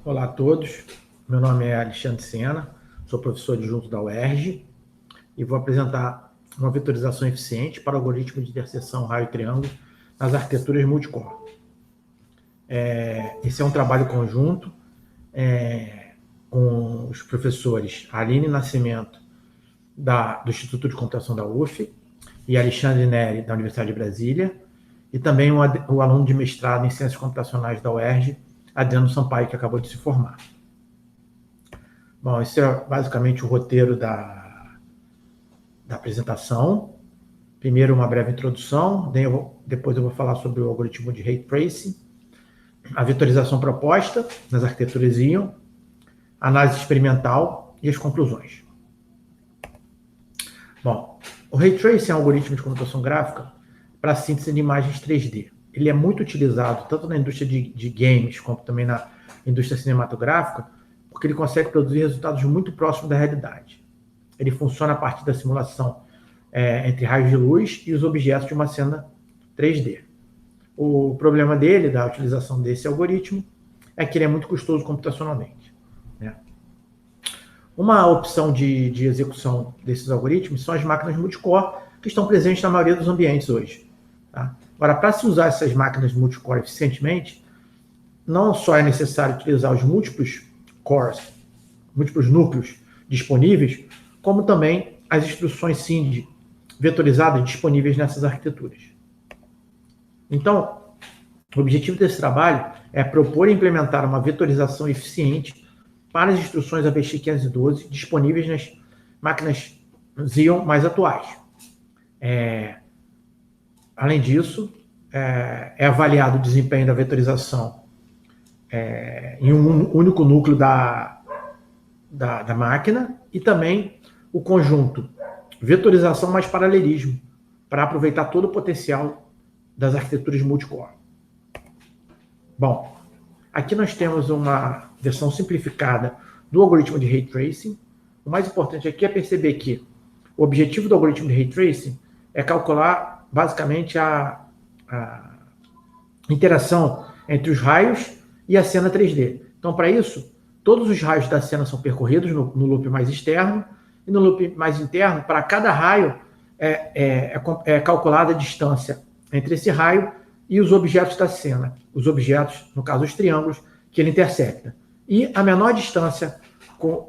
Olá a todos, meu nome é Alexandre Sena, sou professor adjunto da UERJ e vou apresentar uma vetorização eficiente para o algoritmo de interseção raio-triângulo nas arquiteturas multicore. Esse é um trabalho conjunto com os professores Aline Nascimento, do Instituto de Computação da UF, e Alexandre Neri, da Universidade de Brasília, e também o aluno de mestrado em Ciências Computacionais da UERJ, Adriano Sampaio, que acabou de se formar. Bom, esse é basicamente o roteiro da apresentação. Primeiro, uma breve introdução, depois eu vou falar sobre o algoritmo de Ray Tracing, a vetorização proposta nas arquiteturas Ion, análise experimental e as conclusões. Bom, o Ray Tracing é um algoritmo de computação gráfica para a síntese de imagens 3D. Ele é muito utilizado tanto na indústria de games, como também na indústria cinematográfica, porque ele consegue produzir resultados muito próximos da realidade. Ele funciona a partir da simulação entre raios de luz e os objetos de uma cena 3D. O problema dele, da utilização desse algoritmo, é que ele é muito custoso computacionalmente. Uma opção de execução desses algoritmos são as máquinas multicore, que estão presentes na maioria dos ambientes hoje. Agora, para se usar essas máquinas multicore eficientemente, não só é necessário utilizar os múltiplos cores, múltiplos núcleos disponíveis, como também as instruções SIND vetorizadas disponíveis nessas arquiteturas. Então, o objetivo desse trabalho é propor e implementar uma vetorização eficiente para as instruções AVX512 disponíveis nas máquinas Xeon mais atuais. Além disso, é avaliado o desempenho da vetorização em um único núcleo da máquina e também o conjunto vetorização mais paralelismo para aproveitar todo o potencial das arquiteturas multicore. Bom, aqui nós temos uma versão simplificada do algoritmo de Ray Tracing. O mais importante aqui é perceber que o objetivo do algoritmo de Ray Tracing é calcular basicamente a interação entre os raios e a cena 3D. Então, para isso, todos os raios da cena são percorridos no loop mais externo, e no loop mais interno, para cada raio, é calculada a distância entre esse raio e os objetos da cena. Os objetos, no caso, os triângulos, que ele intercepta. E a menor distância com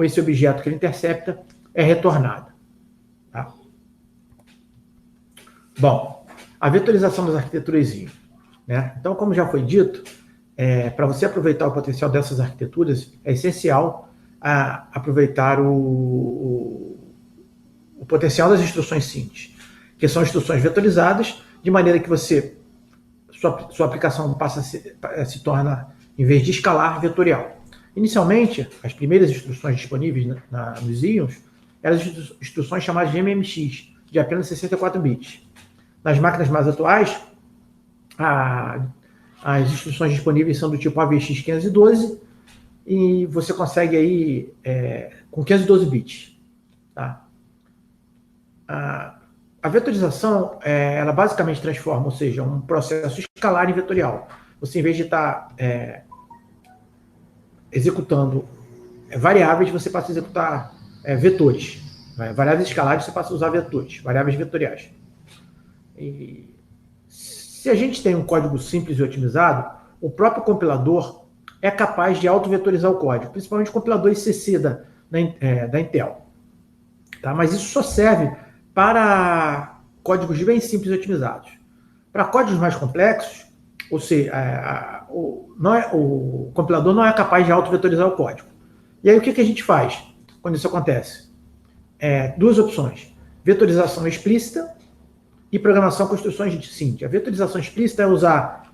esse objeto que ele intercepta é retornada. Tá? Bom, a vetorização das arquiteturas Ion. Então, como já foi dito, para você aproveitar o potencial dessas arquiteturas, é essencial aproveitar o potencial das instruções SINT, que são instruções vetorizadas, de maneira que sua aplicação se torna, em vez de escalar, vetorial. Inicialmente, as primeiras instruções disponíveis nos Ions eram as instruções chamadas de MMX, de apenas 64 bits. Nas máquinas mais atuais, as instruções disponíveis são do tipo AVX512 e você consegue aí com 512 bits. Tá? A vetorização, ela basicamente transforma, ou seja, um processo escalar em vetorial. Você, em vez de estar executando variáveis, você passa a executar vetores. Variáveis escalares, você passa a usar vetores, variáveis vetoriais. E se a gente tem um código simples e otimizado, o próprio compilador é capaz de autovetorizar o código, principalmente o compilador ICC da Intel. Tá? Mas isso só serve para códigos bem simples e otimizados. Para códigos mais complexos, ou seja, o compilador não é capaz de autovetorizar o código. E aí o que a gente faz quando isso acontece? Duas opções: vetorização explícita e programação com instruções de SINT. A vetorização explícita é usar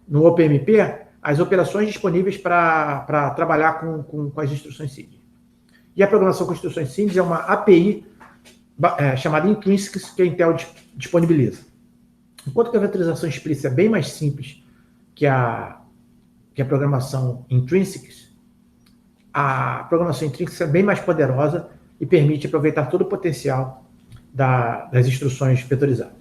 no OPMP as operações disponíveis para trabalhar com as instruções SINT. E a programação com instruções SINT é uma API chamada Intrinsics, que a Intel disponibiliza. Enquanto que a vetorização explícita é bem mais simples que a programação Intrinsics, a programação Intrinsics é bem mais poderosa e permite aproveitar todo o potencial das instruções vetorizadas.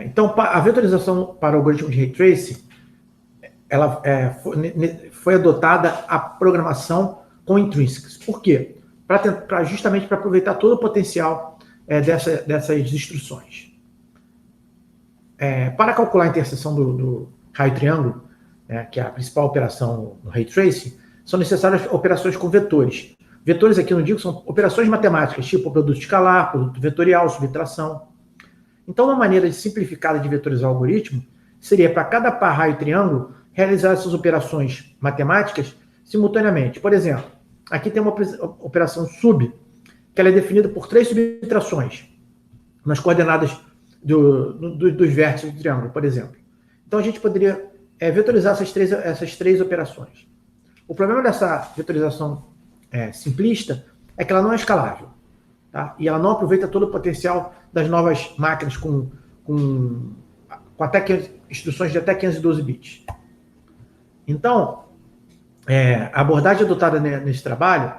Então, a vetorização para o algoritmo de Ray Tracing, ela foi adotada a programação com Intrinsics. Por quê? Justamente para aproveitar todo o potencial dessas instruções. Para calcular a interseção do raio triângulo, que é a principal operação no Ray Tracing, são necessárias operações com vetores. Vetores aqui no digo são operações matemáticas, tipo produto escalar, produto vetorial, subtração. Então, uma maneira simplificada de vetorizar o algoritmo seria, para cada par raio triângulo, realizar essas operações matemáticas simultaneamente. Por exemplo, aqui tem uma operação sub, que ela é definida por 3 subtrações nas coordenadas dos vértices do triângulo, por exemplo. Então, a gente poderia vetorizar essas três operações. O problema dessa vetorização simplista é que ela não é escalável, tá? E ela não aproveita todo o potencial das novas máquinas com instruções de até 512 bits. Então, a abordagem adotada nesse trabalho,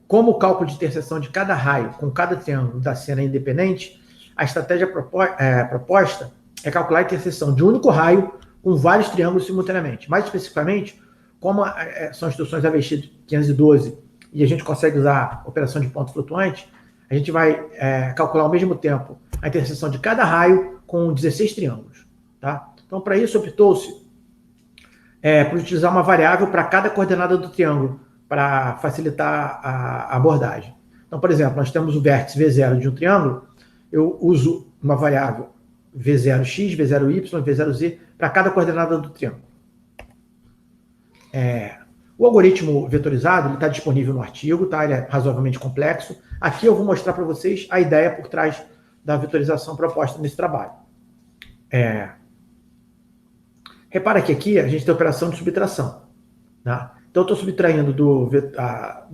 como o cálculo de interseção de cada raio com cada triângulo da cena independente, a estratégia proposta é calcular a interseção de um único raio com vários triângulos simultaneamente. Mais especificamente, como são instruções AVX 512 e a gente consegue usar a operação de ponto flutuante, a gente vai calcular ao mesmo tempo a interseção de cada raio com 16 triângulos. Tá? Então, para isso, optou-se por utilizar uma variável para cada coordenada do triângulo, para facilitar a abordagem. Então, por exemplo, nós temos o vértice V0 de um triângulo, eu uso uma variável V0x, V0y, V0z para cada coordenada do triângulo. O algoritmo vetorizado está disponível no artigo, tá? Ele é razoavelmente complexo. Aqui eu vou mostrar para vocês a ideia por trás da vetorização proposta nesse trabalho. Repara que aqui a gente tem a operação de subtração. Tá? Então, eu estou subtraindo do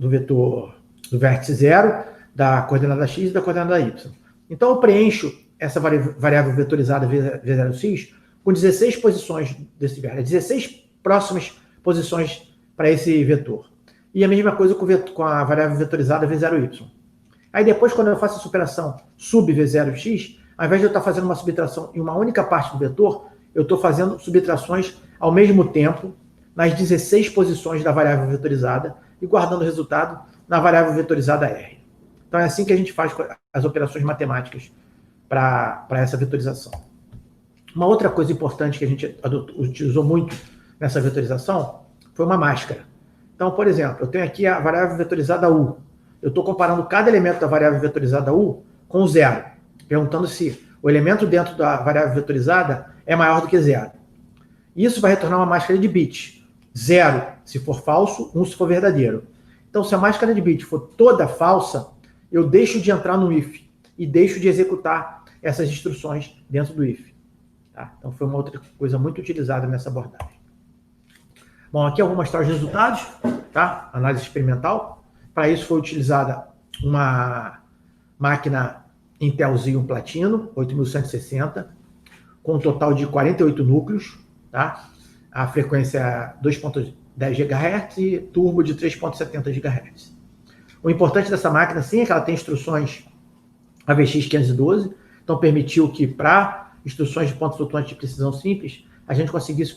vetor do vértice 0, da coordenada x e da coordenada y. Então, eu preencho essa variável vetorizada V0x com 16 posições desse vértice, 16 próximas posições para esse vetor. E a mesma coisa com a variável vetorizada V0y. Aí depois, quando eu faço essa operação sub V0x, ao invés de eu estar fazendo uma subtração em uma única parte do vetor, eu estou fazendo subtrações ao mesmo tempo nas 16 posições da variável vetorizada e guardando o resultado na variável vetorizada R. Então é assim que a gente faz as operações matemáticas para essa vetorização. Uma outra coisa importante que a gente utilizou muito nessa vetorização foi uma máscara. Então, por exemplo, eu tenho aqui a variável vetorizada U. Eu estou comparando cada elemento da variável vetorizada U com o zero, perguntando se o elemento dentro da variável vetorizada é maior do que zero. Isso vai retornar uma máscara de bits. 0 se for falso, 1 se for verdadeiro. Então, se a máscara de bit for toda falsa, eu deixo de entrar no if e deixo de executar essas instruções dentro do if. Tá? Então, foi uma outra coisa muito utilizada nessa abordagem. Bom, aqui eu vou mostrar os resultados, tá? Análise experimental. Para isso foi utilizada uma máquina Intel Xeon Platino 8160, com um total de 48 núcleos, tá? A frequência é 2.10 GHz e turbo de 3.70 GHz. O importante dessa máquina, sim, é que ela tem instruções AVX 512, então permitiu que, para instruções de ponto flutuante de precisão simples, a gente conseguisse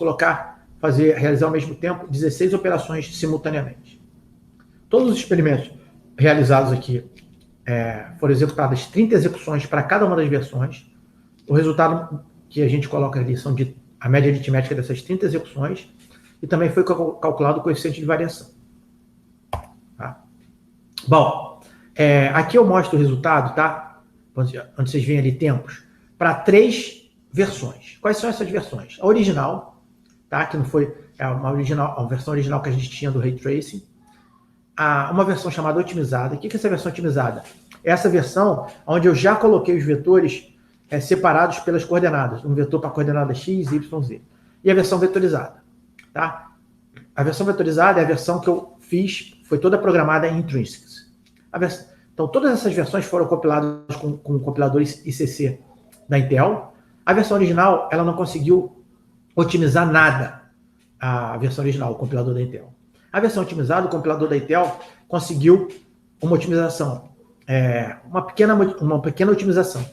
realizar ao mesmo tempo 16 operações simultaneamente. Todos os experimentos realizados aqui foram executadas 30 execuções para cada uma das versões. O resultado que a gente coloca ali são a média aritmética dessas 30 execuções e também foi calculado o coeficiente de variação. Tá? Bom, aqui eu mostro o resultado, tá? Onde vocês veem ali tempos, para 3 versões. Quais são essas versões? A original, tá? Que não foi a versão original que a gente tinha do Ray Tracing. Uma versão chamada otimizada. O que é essa versão otimizada? É essa versão onde eu já coloquei os vetores separados pelas coordenadas. Um vetor para a coordenada x, y, z. E a versão vetorizada. Tá? A versão vetorizada é a versão que eu fiz, foi toda programada em Intrinsics. Então, todas essas versões foram compiladas com compiladores ICC da Intel. A versão original, ela não conseguiu otimizar nada. A versão original, o compilador da Intel. A versão otimizada, o compilador da Intel, conseguiu uma otimização, uma pequena otimização.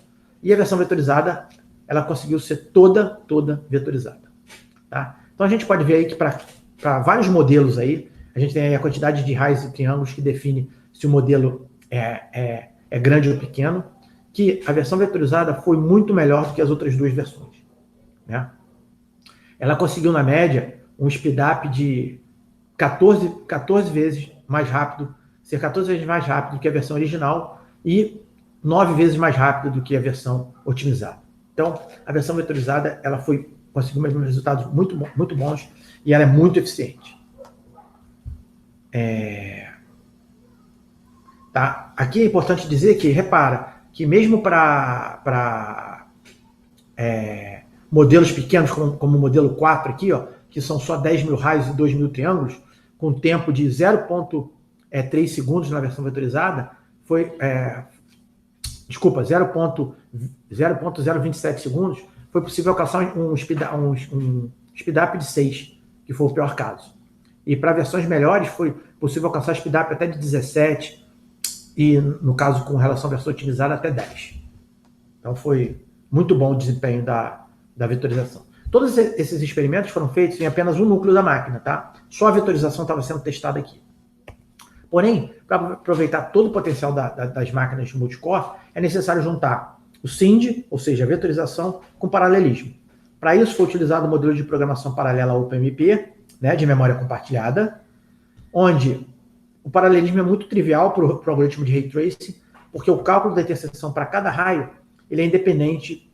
E a versão vetorizada, ela conseguiu ser toda vetorizada. Tá? Então a gente pode ver aí que para vários modelos aí, a gente tem aí a quantidade de raios e triângulos que define se o modelo é grande ou pequeno, que a versão vetorizada foi muito melhor do que as outras duas versões. Né? Ela conseguiu, na média, um speedup de 14 vezes mais rápido, ser 14 vezes mais rápido do que a versão original e 9 vezes mais rápido do que a versão otimizada. Então, a versão vetorizada ela conseguiu mesmo resultados muito bons e ela é muito eficiente. Tá? Aqui é importante dizer que, repara, que mesmo para modelos pequenos, como o modelo 4 aqui, ó, que são só 10 mil raios e 2 mil triângulos, com tempo de 0,3 segundos na versão vetorizada, 0,027 segundos, foi possível alcançar um speedup de 6, que foi o pior caso. E para versões melhores, foi possível alcançar speedup até de 17, e no caso com relação à versão otimizada, até 10. Então foi muito bom o desempenho da vetorização. Todos esses experimentos foram feitos em apenas um núcleo da máquina, tá? Só a vetorização estava sendo testada aqui. Porém, para aproveitar todo o potencial das máquinas multicore, é necessário juntar o SIND, ou seja, a vetorização, com paralelismo. Para isso foi utilizado o modelo de programação paralela OpenMP, né, de memória compartilhada, onde o paralelismo é muito trivial para o algoritmo de Ray Tracing, porque o cálculo da interseção para cada raio ele é independente,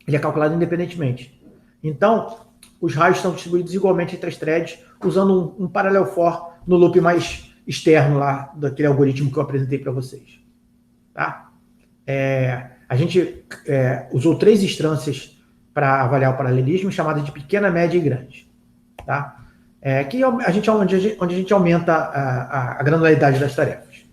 ele é calculado independentemente. Então, os raios estão distribuídos igualmente entre as threads, usando um parallel for no loop mais externo lá, daquele algoritmo que eu apresentei para vocês. Tá? A gente usou 3 instâncias para avaliar o paralelismo, chamadas de pequena, média e grande. Tá? Onde a gente aumenta a granularidade das tarefas.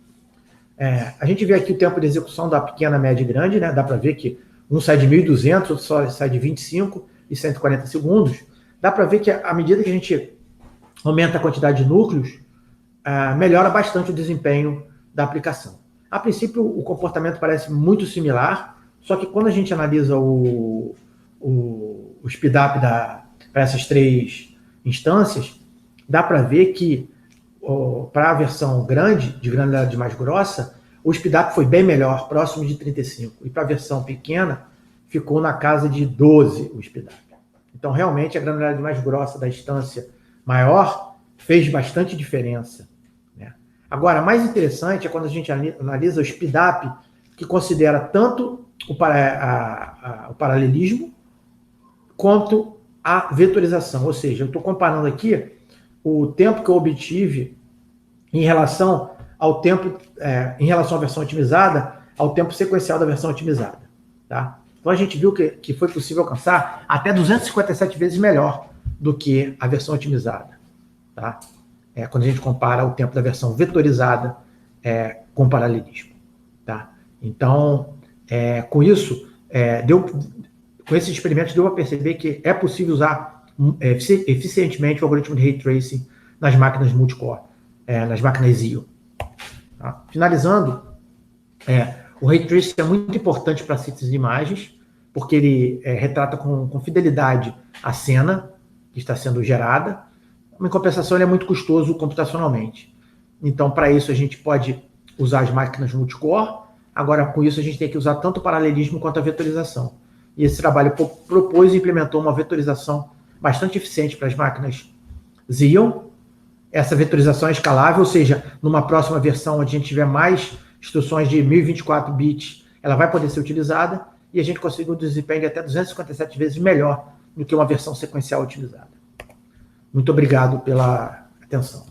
A gente vê aqui o tempo de execução da pequena, média e grande, né? Dá para ver que um sai de 1.200, outro só sai de 25 e 140 segundos. Dá para ver que à medida que a gente aumenta a quantidade de núcleos, melhora bastante o desempenho da aplicação. A princípio, o comportamento parece muito similar, só que quando a gente analisa o speedup para essas 3 instâncias, dá para ver que para a versão grande, de granularidade mais grossa, o speedup foi bem melhor, próximo de 35. E para a versão pequena, ficou na casa de 12 o speedup. Então, realmente, a granularidade mais grossa da instância maior fez bastante diferença. Né? Agora, mais interessante é quando a gente analisa o speedup, que considera tanto o paralelismo quanto a vetorização. Ou seja, eu estou comparando aqui o tempo que eu obtive em relação ao tempo, em relação à versão otimizada, ao tempo sequencial da versão otimizada. Tá? Então a gente viu que foi possível alcançar até 257 vezes melhor do que a versão otimizada. Tá? Quando a gente compara o tempo da versão vetorizada com paralelismo. Tá? Então, com isso, com esses experimentos, deu para perceber que é possível usar eficientemente o algoritmo de Ray Tracing nas máquinas multicore, nas máquinas Xeon. Tá? Finalizando, o Ray Tracing é muito importante para a síntese de imagens, porque ele retrata com fidelidade a cena que está sendo gerada. Em compensação, ele é muito custoso computacionalmente. Então, para isso, a gente pode usar as máquinas multicore. Agora, com isso, a gente tem que usar tanto o paralelismo quanto a vetorização. E esse trabalho propôs e implementou uma vetorização bastante eficiente para as máquinas Xeon. Essa vetorização é escalável, ou seja, numa próxima versão, onde a gente tiver mais instruções de 1024 bits, ela vai poder ser utilizada e a gente consegue um desempenho de até 257 vezes melhor do que uma versão sequencial otimizada. Muito obrigado pela atenção.